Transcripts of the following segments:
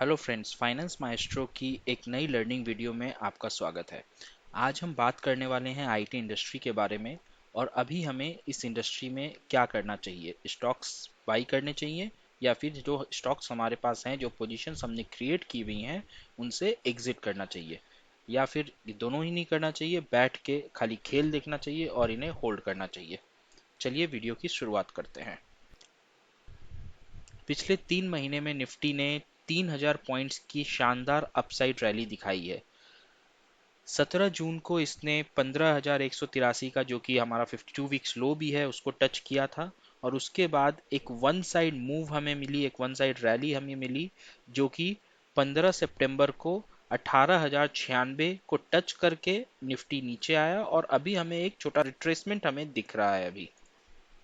Hello friends, finance Maestro की एक नई लर्निंग वीडियो में आपका स्वागत है। आज हम बात करने वाले हैं आईटी इंडस्ट्री के बारे में और अभी हमें इस इंडस्ट्री में क्या करना चाहिए। स्टॉक्स बाई करने चाहिए या फिर जो स्टॉक्स हमारे पास हैं, जो पोजीशंस हमने क्रिएट की हुई हैं, उनसे एग्जिट करना चाहिए या फिर ये दोनों ही नहीं करना चाहिए, बैठ के खाली खेल देखना चाहिए और इन्हें होल्ड करना चाहिए। चलिए वीडियो की शुरुआत करते हैं। पिछले 3 महीने में निफ्टी ने 3000 पॉइंट्स की शानदार अपसाइड रैली दिखाई है। 17 जून को इसने 15,183 का, जो कि हमारा 52 वीक्स लो भी है, उसको टच किया था और उसके बाद एक वन साइड मूव हमें मिली, एक वन साइड रैली हमें मिली, जो कि 15 सितंबर को 18,096 को टच करके निफ्टी नीचे आया और अभी हमें एक छोटा रिट्रेसमेंट हमें दिख रहा है। अभी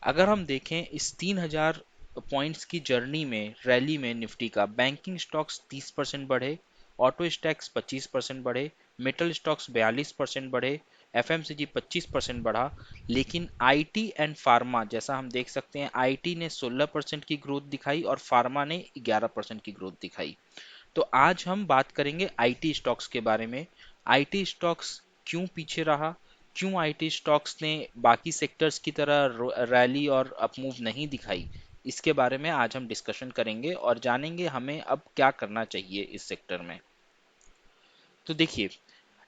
अगर हम देखें इस 3000 पॉइंट्स की जर्नी में, रैली में, निफ्टी का बैंकिंग स्टॉक्स 30% बढ़े, ऑटो स्टॉक्स 25% बढ़े, मेटल स्टॉक्स 42% बढ़े, एफएमसीजी 25% बढ़ा, लेकिन आईटी एंड फार्मा, जैसा हम देख सकते हैं, आईटी ने 16% की ग्रोथ दिखाई और फार्मा ने 11% की ग्रोथ दिखाई। तो आज हम बात करेंगे आईटी स्टॉक्स के बारे में। आईटी स्टॉक्स क्यों पीछे रहा, क्यों आईटी स्टॉक्स ने बाकी सेक्टर्स की तरह रैली और अपमूव नहीं दिखाई, इसके बारे में आज हम डिस्कशन करेंगे और जानेंगे हमें अब क्या करना चाहिए इस सेक्टर में। तो देखिए,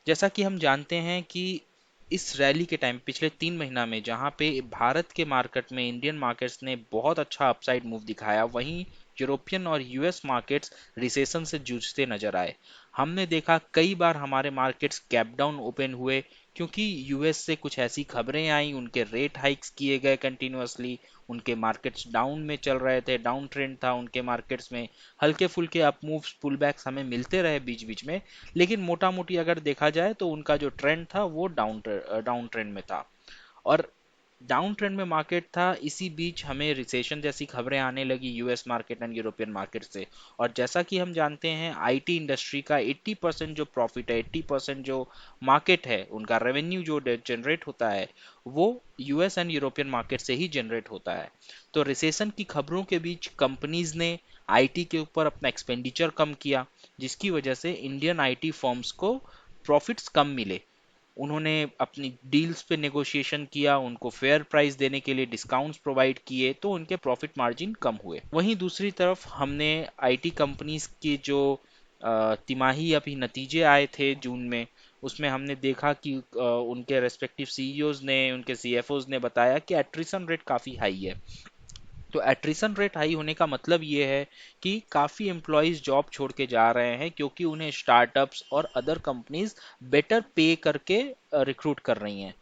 जैसा कि हम जानते हैं कि इस रैली के टाइम पिछले 3 महीना में जहां पे भारत के मार्केट में, इंडियन मार्केट्स ने बहुत अच्छा अपसाइड मूव दिखाया, वहीं यूरोपियन और यूएस मार्केट्स रिसेशन से जूझते नजर आए। हमने देखा कई बार हमारे मार्केट्स गैप डाउन ओपन हुए क्योंकि यूएस से कुछ ऐसी खबरें आई, उनके रेट हाइक्स किए गए कंटिन्यूअसली, उनके मार्केट्स डाउन में चल रहे थे, डाउन ट्रेंड था उनके मार्केट्स में। हल्के फुल्के अप मूव्स, पुल बैक्स हमें मिलते रहे बीच बीच में, लेकिन मोटा मोटी अगर देखा जाए तो उनका जो ट्रेंड था वो डाउन ट्रेंड में था और डाउन ट्रेंड में मार्केट था। इसी बीच हमें रिसेशन जैसी खबरें आने लगी US market and European market से। और जैसा कि हम जानते हैं, आईटी इंडस्ट्री का 80% जो प्रॉफिट है, 80% जो मार्केट है, उनका रेवेन्यू जो जनरेट होता है, वो यूएस एंड यूरोपियन मार्केट से ही जनरेट होता है। तो रिसेशन की खबरों के बीच कंपनीज ने आईटी के ऊपर अपना एक्सपेंडिचर कम किया, जिसकी वजह से इंडियन आईटी फर्म्स को प्रॉफिट्स कम मिले। उन्होंने अपनी डील्स पे नेगोशिएशन किया, उनको फेयर प्राइस देने के लिए डिस्काउंट्स प्रोवाइड किए, तो उनके प्रॉफिट मार्जिन कम हुए। वहीं दूसरी तरफ हमने आईटी कंपनीज की जो तिमाही अभी नतीजे आए थे जून में, उसमें हमने देखा कि उनके रेस्पेक्टिव सीईओज ने, उनके सीएफओज ने बताया कि एट्रिशन रेट काफ़ी हाई है। तो एट्रिशन रेट हाई होने का मतलब ये है कि काफ़ी एम्प्लॉयज़ जॉब छोड़ के जा रहे हैं क्योंकि उन्हें स्टार्टअप्स और अदर कंपनीज बेटर पे करके रिक्रूट कर रही हैं।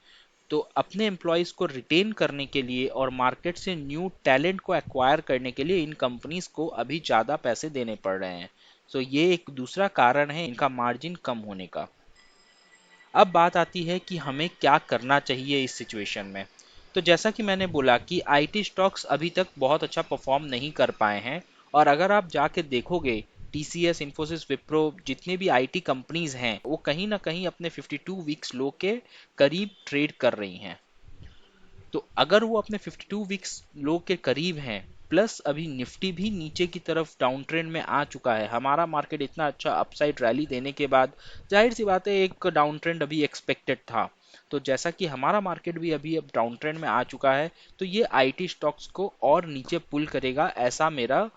तो अपने एम्प्लॉयज़ को रिटेन करने के लिए और मार्केट से न्यू टैलेंट को एक्वायर करने के लिए इन कंपनीज को अभी ज़्यादा पैसे देने पड़ रहे हैं। तो ये एक दूसरा कारण है इनका मार्जिन कम होने का। अब बात आती है कि हमें क्या करना चाहिए इस सिचुएशन में। तो जैसा कि मैंने बोला कि आईटी स्टॉक्स अभी तक बहुत अच्छा परफॉर्म नहीं कर पाए हैं और अगर आप जाके देखोगे, टीसीएस, इन्फोसिस, विप्रो, जितने भी आईटी कंपनीज हैं, वो कहीं ना कहीं अपने 52 वीक्स लो के करीब ट्रेड कर रही हैं। तो अगर वो अपने 52 वीक्स लो के करीब हैं, प्लस अभी निफ्टी भी नीचे की तरफ डाउन ट्रेंड में आ चुका है, हमारा मार्केट इतना अच्छा अपसाइड रैली देने के बाद जाहिर सी बात है एक डाउन ट्रेंड अभी एक्सपेक्टेड था। तो जैसा कि हमारा मार्केट भी अभी अब डाउन ट्रेंड में आ चुका है, तो ये आईटी स्टॉक्स को और नीचे पुल करेगा, ऐसा मेरा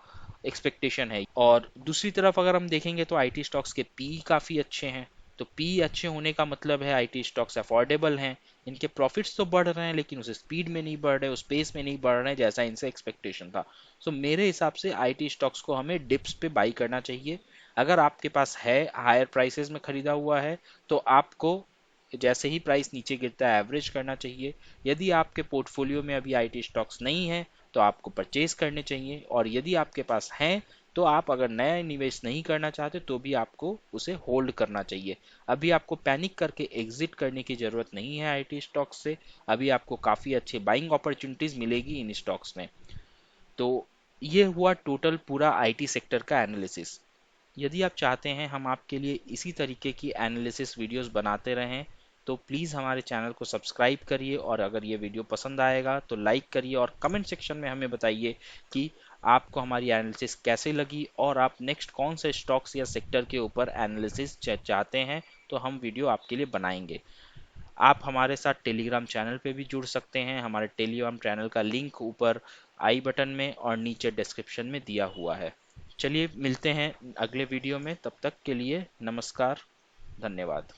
एक्सपेक्टेशन है। और दूसरी तरफ अगर हम देखेंगे तो आईटी स्टॉक्स के पी काफ़ी अच्छे हैं। तो पी अच्छे होने का मतलब है आईटी स्टॉक्स अफोर्डेबल हैं, इनके प्रॉफिट्स तो बढ़ रहे हैं लेकिन उस स्पीड में नहीं बढ़ रहे, उस पेस में नहीं बढ़ रहे हैं जैसा इनसे एक्सपेक्टेशन था। सो मेरे हिसाब से आईटी स्टॉक्स को हमें डिप्स पे बाई करना चाहिए। अगर आपके पास है, हायर प्राइसेस में खरीदा हुआ है, तो आपको जैसे ही प्राइस नीचे गिरता है एवरेज करना चाहिए। यदि आपके पोर्टफोलियो में अभी आईटी स्टॉक्स नहीं है तो आपको परचेज करने चाहिए, और यदि आपके पास हैं तो आप अगर नया निवेश नहीं करना चाहते तो भी आपको उसे होल्ड करना चाहिए। अभी आपको पैनिक करके एग्जिट करने की ज़रूरत नहीं है आईटी स्टॉक्स से। अभी आपको काफ़ी अच्छे बाइंग अपॉर्चुनिटीज़ मिलेगी इन स्टॉक्स में। तो ये हुआ टोटल पूरा आईटी सेक्टर का एनालिसिस। यदि आप चाहते हैं हम आपके लिए इसी तरीके की एनालिसिस वीडियोस बनाते रहें, तो प्लीज़ हमारे चैनल को सब्सक्राइब करिए और अगर ये वीडियो पसंद आएगा तो लाइक करिए और कमेंट सेक्शन में हमें बताइए कि आपको हमारी एनालिसिस कैसे लगी और आप नेक्स्ट कौन से स्टॉक्स या सेक्टर के ऊपर एनालिसिस चाहते हैं, तो हम वीडियो आपके लिए बनाएंगे। आप हमारे साथ टेलीग्राम चैनल पे भी जुड़ सकते हैं। हमारे टेलीग्राम चैनल का लिंक ऊपर आई बटन में और नीचे डिस्क्रिप्शन में दिया हुआ है। चलिए मिलते हैं अगले वीडियो में, तब तक के लिए नमस्कार, धन्यवाद।